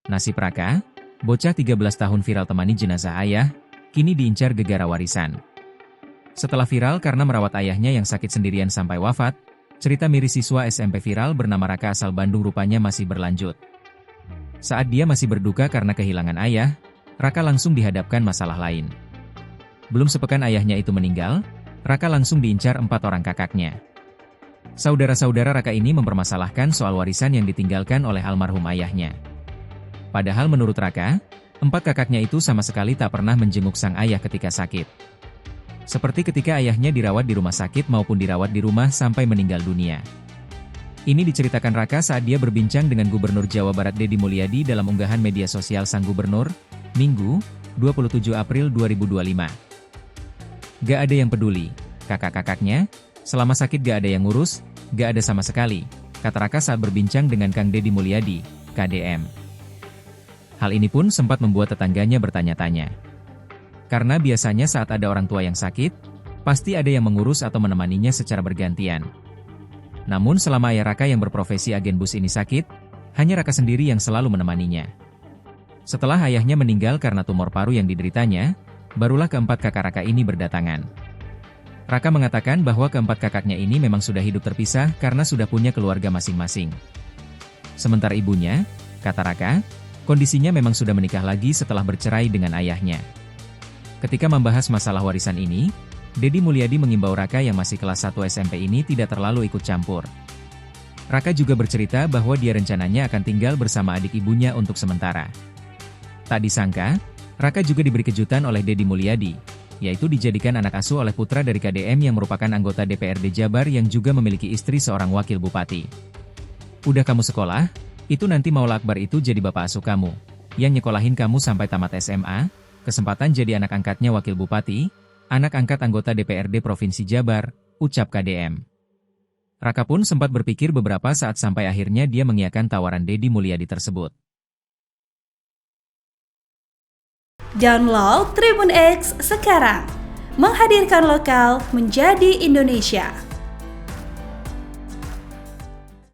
Nasib Raka, bocah 13 tahun viral temani jenazah ayah, kini diincar gegara warisan. Setelah viral karena merawat ayahnya yang sakit sendirian sampai wafat, cerita miris siswa SMP viral bernama Raka asal Bandung rupanya masih berlanjut. Saat dia masih berduka karena kehilangan ayah, Raka langsung dihadapkan masalah lain. Belum sepekan ayahnya itu meninggal, Raka langsung diincar 4 orang kakaknya. Saudara-saudara Raka ini mempermasalahkan soal warisan yang ditinggalkan oleh almarhum ayahnya. Padahal menurut Raka, 4 kakaknya itu sama sekali tak pernah menjenguk sang ayah ketika sakit. Seperti ketika ayahnya dirawat di rumah sakit maupun dirawat di rumah sampai meninggal dunia. Ini diceritakan Raka saat dia berbincang dengan Gubernur Jawa Barat Deddy Mulyadi dalam unggahan media sosial sang gubernur, Minggu, 27 April 2025. Gak ada yang peduli, kakak-kakaknya, selama sakit gak ada yang ngurus, gak ada sama sekali, kata Raka saat berbincang dengan Kang Deddy Mulyadi, KDM. Hal ini pun sempat membuat tetangganya bertanya-tanya. Karena biasanya saat ada orang tua yang sakit, pasti ada yang mengurus atau menemaninya secara bergantian. Namun selama ayah Raka yang berprofesi agen bus ini sakit, hanya Raka sendiri yang selalu menemaninya. Setelah ayahnya meninggal karena tumor paru yang dideritanya, barulah keempat kakak Raka ini berdatangan. Raka mengatakan bahwa keempat kakaknya ini memang sudah hidup terpisah karena sudah punya keluarga masing-masing. Sementara ibunya, kata Raka, kondisinya memang sudah menikah lagi setelah bercerai dengan ayahnya. Ketika membahas masalah warisan ini, Deddy Mulyadi mengimbau Raka yang masih kelas 1 SMP ini tidak terlalu ikut campur. Raka juga bercerita bahwa dia rencananya akan tinggal bersama adik ibunya untuk sementara. Tak disangka, Raka juga diberi kejutan oleh Deddy Mulyadi, yaitu dijadikan anak asuh oleh putra dari KDM yang merupakan anggota DPRD Jabar yang juga memiliki istri seorang wakil bupati. Udah kamu sekolah, itu nanti Maula Akbar itu jadi bapak asuh kamu, yang nyekolahin kamu sampai tamat SMA, kesempatan jadi anak angkatnya wakil bupati, anak angkat anggota DPRD Provinsi Jabar, ucap KDM. Raka pun sempat berpikir beberapa saat sampai akhirnya dia mengiyakan tawaran Deddy Mulyadi tersebut. Download Tribun X sekarang, menghadirkan lokal menjadi Indonesia.